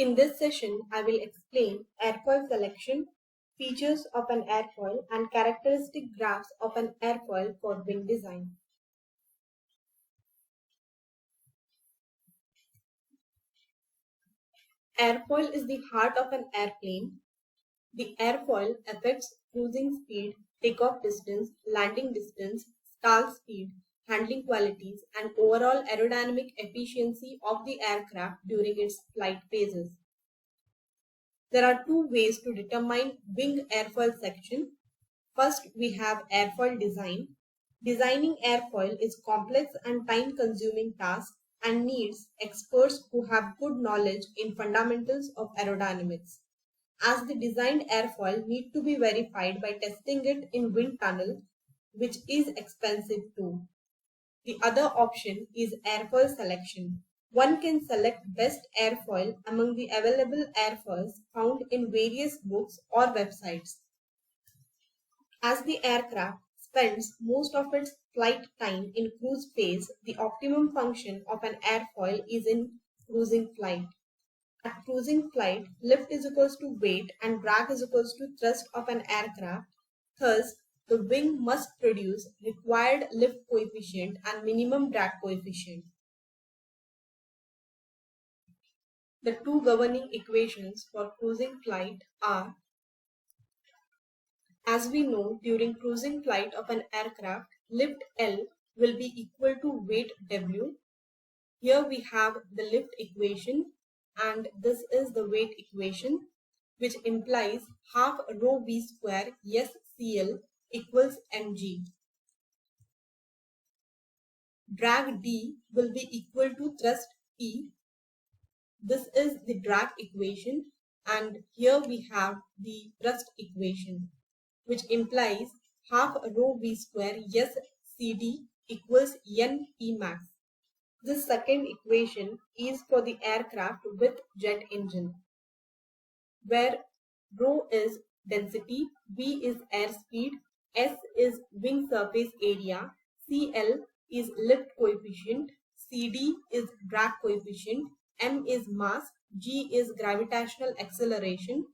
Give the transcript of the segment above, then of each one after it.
In this session, I will explain airfoil selection, features of an airfoil, and characteristic graphs of an airfoil for wing design. Airfoil is the heart of an airplane. The airfoil affects cruising speed, takeoff distance, landing distance, stall speed, handling qualities, and overall aerodynamic efficiency of the aircraft during its flight phases. There are two ways to determine wing airfoil section. First, we have airfoil design. Designing airfoil is complex and time-consuming task and needs experts who have good knowledge in fundamentals of aerodynamics, as the designed airfoil need to be verified by testing it in wind tunnel, which is expensive too. The other option is airfoil selection. One can select best airfoil among the available airfoils found in various books or websites. As the aircraft spends most of its flight time in cruise phase, the optimum function of an airfoil is in cruising flight. At cruising flight, lift is equals to weight and drag is equals to thrust of an aircraft. Thus, the wing must produce required lift coefficient and minimum drag coefficient. The two governing equations for cruising flight are: as we know, during cruising flight of an aircraft, lift L will be equal to weight W. Here we have the lift equation and this is the weight equation, which implies half rho v square SCL equals mg. Drag D will be equal to thrust T. This is the drag equation and here we have the thrust equation, which implies half rho v square S CD equals N P max. This second equation is for the aircraft with jet engine, where rho is density, v is airspeed, S is wing surface area, CL is lift coefficient, CD is drag coefficient, M is mass, G is gravitational acceleration,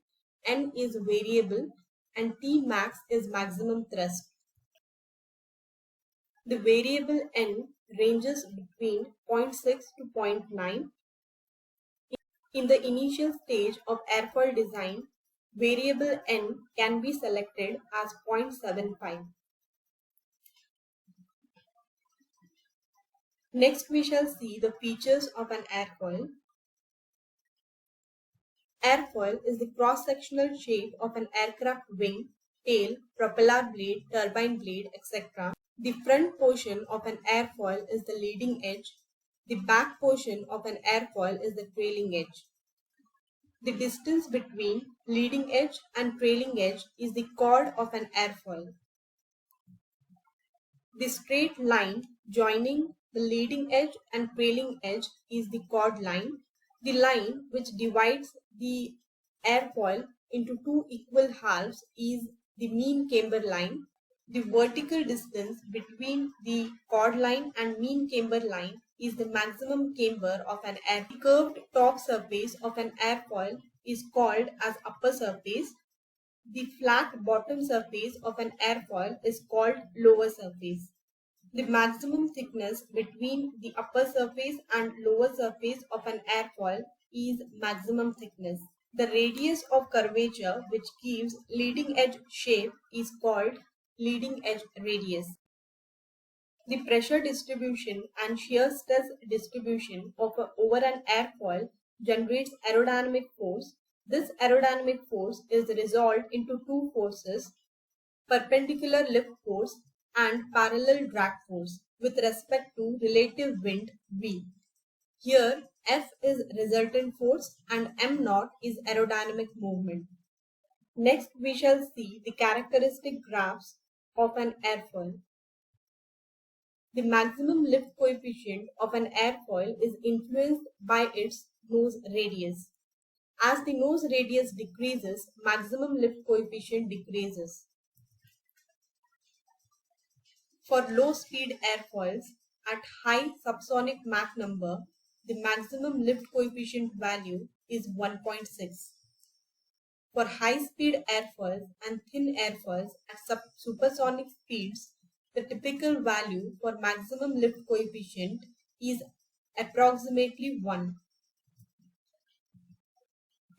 N is variable, and T max is maximum thrust. The variable N ranges between 0.6 to 0.9. In the initial stage of airfoil design, variable N can be selected as 0.75. Next, we shall see the features of an airfoil. Airfoil is the cross-sectional shape of an aircraft wing, tail, propeller blade, turbine blade, etc. The front portion of an airfoil is the leading edge. The back portion of an airfoil is the trailing edge. The distance between leading edge and trailing edge is the chord of an airfoil. The straight line joining the leading edge and trailing edge is the chord line. The line which divides the airfoil into two equal halves is the mean camber line. The vertical distance between the chord line and mean camber line is the maximum camber of an airfoil. The curved top surface of an airfoil is called as upper surface. The flat bottom surface of an airfoil is called lower surface. The maximum thickness between the upper surface and lower surface of an airfoil is maximum thickness. The radius of curvature which gives leading edge shape is called leading edge radius. The pressure distribution and shear stress distribution over an airfoil generates aerodynamic force. This aerodynamic force is resolved into two forces: perpendicular lift force and parallel drag force with respect to relative wind V. Here F is resultant force and m0 is aerodynamic movement. Next, we shall see the characteristic graphs of an airfoil. The maximum lift coefficient of an airfoil is influenced by its nose radius. As the nose radius decreases, maximum lift coefficient decreases. For low-speed airfoils at high subsonic Mach number, the maximum lift coefficient value is 1.6. For high-speed airfoils and thin airfoils at supersonic speeds, the typical value for maximum lift coefficient is approximately 1.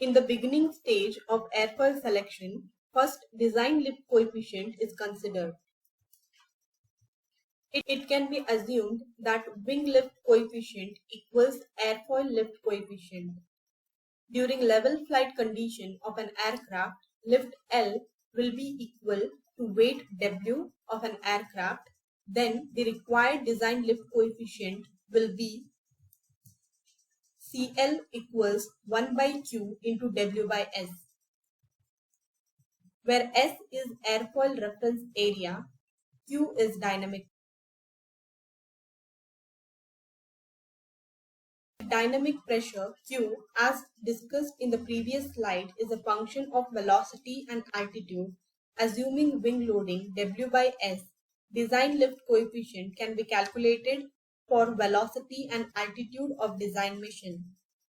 In the beginning stage of airfoil selection, first design lift coefficient is considered. It can be assumed that wing lift coefficient equals airfoil lift coefficient. During level flight condition of an aircraft, lift L will be equal to weight W of an aircraft. Then the required design lift coefficient will be CL equals 1 by Q into W by S, where S is airfoil reference area, Q is dynamic. Dynamic pressure Q, as discussed in the previous slide, is a function of velocity and altitude. Assuming wing loading W by S, design lift coefficient can be calculated for velocity and altitude of design mission.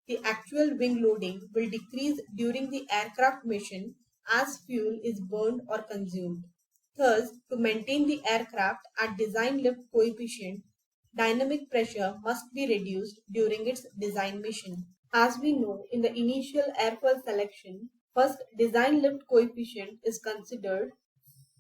The actual wing loading will decrease during the aircraft mission as fuel is burned or consumed. Thus, to maintain the aircraft at design lift coefficient, dynamic pressure must be reduced during its design mission. As we know, in the initial airfoil selection, first design lift coefficient is considered.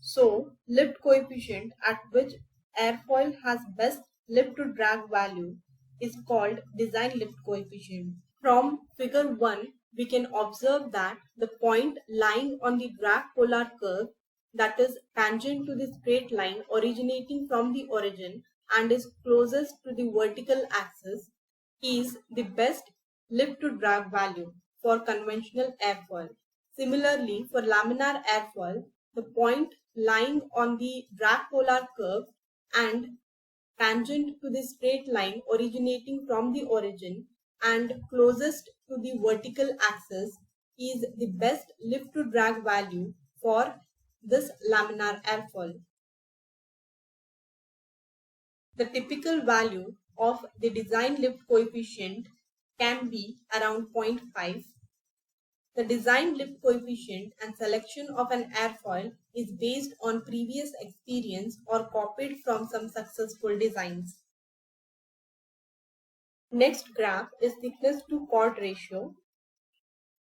So, lift coefficient at which airfoil has best lift to drag value is called design lift coefficient. From figure 1, we can observe that the point lying on the drag polar curve, that is tangent to the straight line originating from the origin and is closest to the vertical axis, is the best lift to drag value for conventional airfoil. Similarly, for laminar airfoil, the point lying on the drag polar curve and tangent to the straight line originating from the origin and closest to the vertical axis is the best lift to drag value for this laminar airfoil. The typical value of the design lift coefficient can be around 0.5. The design lift coefficient and selection of an airfoil is based on previous experience or copied from some successful designs. Next graph is thickness to chord ratio.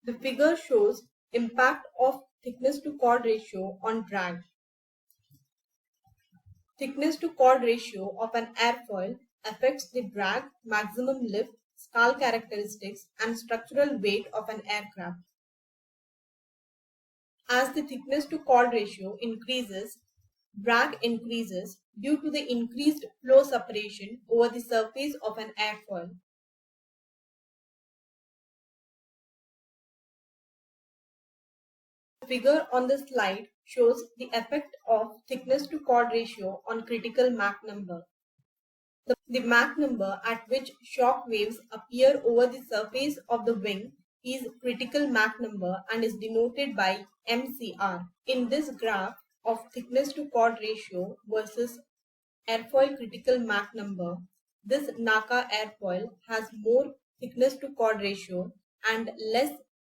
The figure shows impact of thickness to chord ratio on drag. Thickness to chord ratio of an airfoil affects the drag, maximum lift, stall characteristics, and structural weight of an aircraft. As the thickness to chord ratio increases, drag increases due to the increased flow separation over the surface of an airfoil. The figure on the slide shows the effect of thickness to chord ratio on critical Mach number. The Mach number at which shock waves appear over the surface of the wing is critical Mach number and is denoted by MCR. In this graph of thickness to chord ratio versus airfoil critical Mach number, this NACA airfoil has more thickness to chord ratio and less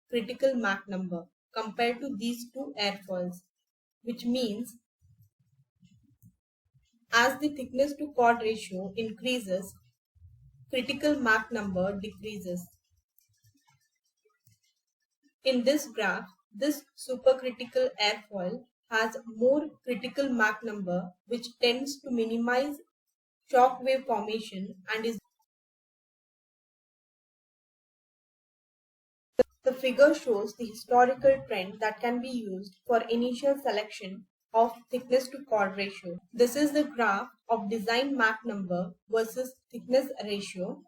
critical Mach number compared to these two airfoils, which means as the thickness to chord ratio increases, critical Mach number decreases. In this graph, this supercritical airfoil has more critical Mach number, which tends to minimize shock wave formation and is. The figure shows the historical trend that can be used for initial selection of thickness to chord ratio. This is the graph of design Mach number versus thickness ratio.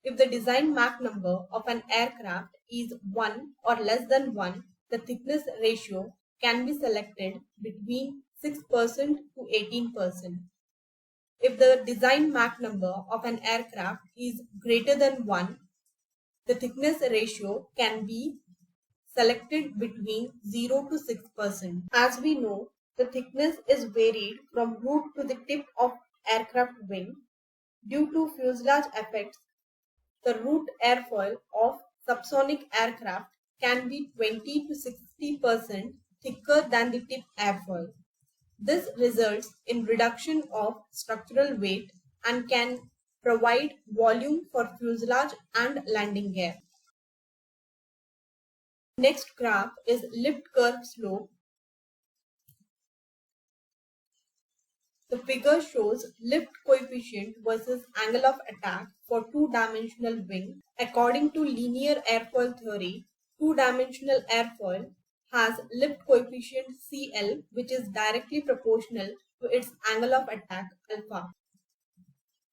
If the design Mach number of an aircraft is 1 or less than 1, the thickness ratio can be selected between 6% to 18%. If the design Mach number of an aircraft is greater than 1, the thickness ratio can be selected between 0 to 6%. As we know, the thickness is varied from root to the tip of aircraft wing. Due to fuselage effects, the root airfoil of subsonic aircraft can be 20 to 60% thicker than the tip airfoil. This results in reduction of structural weight and can provide volume for fuselage and landing gear. Next graph is lift curve slope. The figure shows lift coefficient versus angle of attack for two-dimensional wing. According to linear airfoil theory, two-dimensional airfoil has lift coefficient CL, which is directly proportional to its angle of attack alpha.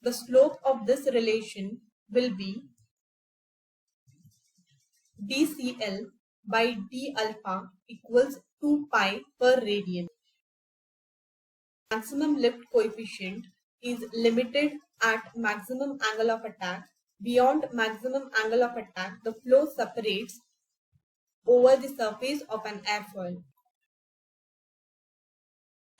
The slope of this relation will be dCl by d alpha equals 2 pi per radian. Maximum lift coefficient is limited at maximum angle of attack. Beyond maximum angle of attack, the flow separates over the surface of an airfoil.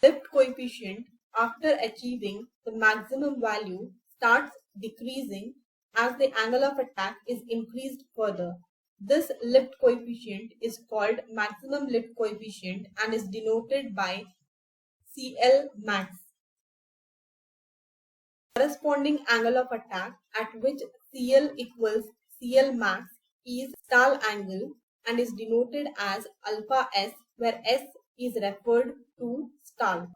Lift coefficient after achieving the maximum value starts decreasing as the angle of attack is increased further. This lift coefficient is called maximum lift coefficient and is denoted by CL max. Corresponding angle of attack at which CL equals CL max is stall angle and is denoted as alpha S, where S is referred to stall.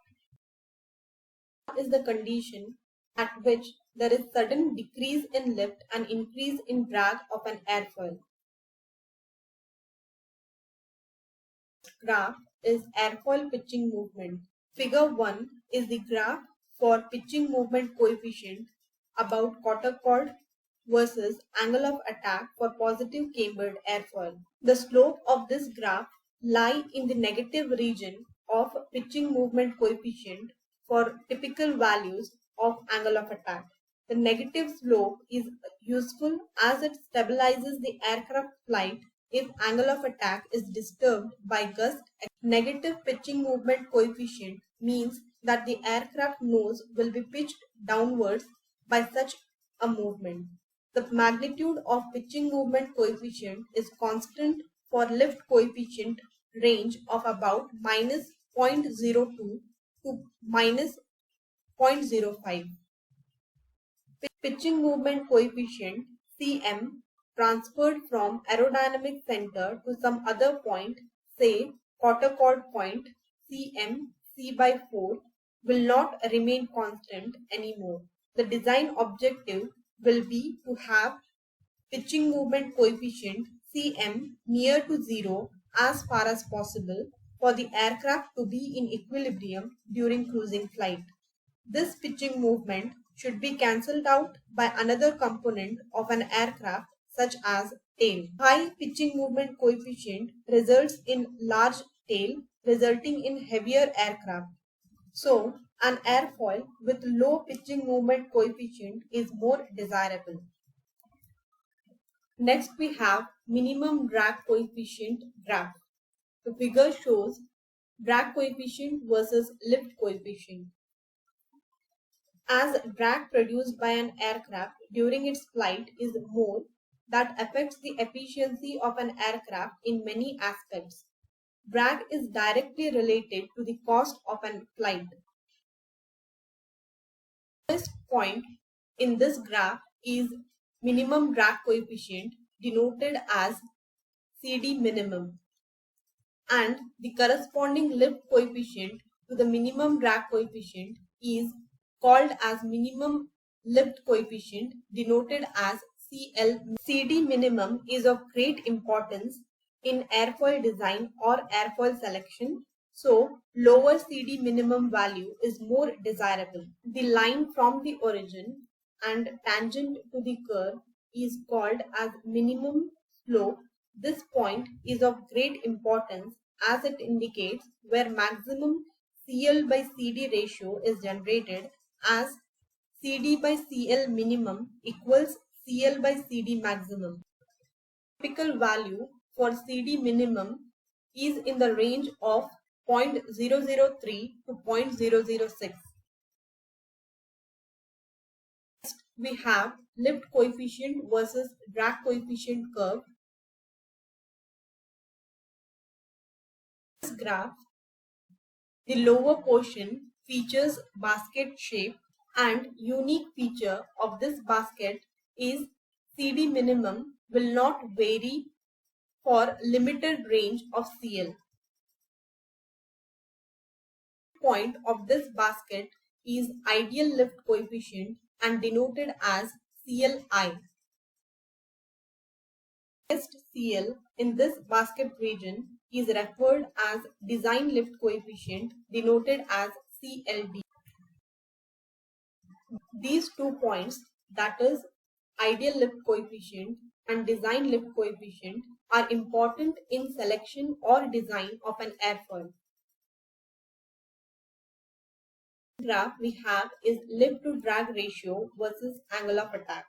Is the condition at which there is sudden decrease in lift and increase in drag of an airfoil. Graph is airfoil pitching movement. Figure 1 is the graph for pitching movement coefficient about quarter chord versus angle of attack for positive cambered airfoil. The slope of this graph lie in the negative region of pitching movement coefficient for typical values of angle of attack. The negative slope is useful as it stabilizes the aircraft flight if angle of attack is disturbed by gust. Negative pitching movement coefficient means that the aircraft nose will be pitched downwards by such a movement. The magnitude of pitching movement coefficient is constant for lift coefficient range of about minus 0.02 to minus 0.05. Pitching movement coefficient Cm transferred from aerodynamic center to some other point, say quarter chord point Cm C by 4, will not remain constant anymore. The design objective will be to have pitching movement coefficient Cm near to 0 as far as possible for the aircraft to be in equilibrium during cruising flight. This pitching movement should be cancelled out by another component of an aircraft such as tail. High pitching movement coefficient results in large tail, resulting in heavier aircraft. So, an airfoil with low pitching movement coefficient is more desirable. Next, we have minimum drag coefficient graph. The figure shows drag coefficient versus lift coefficient. As drag produced by an aircraft during its flight is more, that affects the efficiency of an aircraft in many aspects. Drag is directly related to the cost of a flight. The first point in this graph is minimum drag coefficient, denoted as CD minimum, and the corresponding lift coefficient to the minimum drag coefficient is called as minimum lift coefficient, denoted as CL. CD minimum is of great importance in airfoil design or airfoil selection, so lower CD minimum value is more desirable. The line from the origin and tangent to the curve is called as minimum slope. This point is of great importance as it indicates where maximum CL by CD ratio is generated, as CD by CL minimum equals CL by CD maximum. Typical value for CD minimum is in the range of 0.003 to 0.006. Next, we have lift coefficient versus drag coefficient curve. This graph, the lower portion features basket shape, and unique feature of this basket is CD minimum will not vary for limited range of CL. Point of this basket is ideal lift coefficient and denoted as CLI. Highest CL in this basket region is referred as design lift coefficient denoted as CLD. These 2 points, that is ideal lift coefficient and design lift coefficient, are important in selection or design of an airfoil. Graph we have is lift to drag ratio versus angle of attack.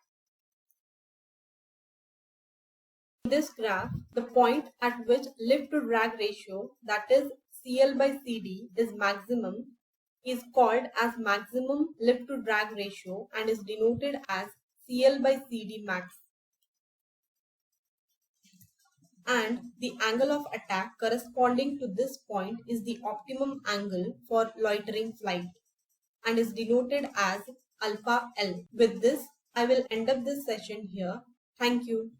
In this graph, the point at which lift to drag ratio, that is CL by CD, is maximum is called as maximum lift to drag ratio and is denoted as CL by CD max. And the angle of attack corresponding to this point is the optimum angle for loitering flight and is denoted as alpha L. With this, I will end up this session here. Thank you.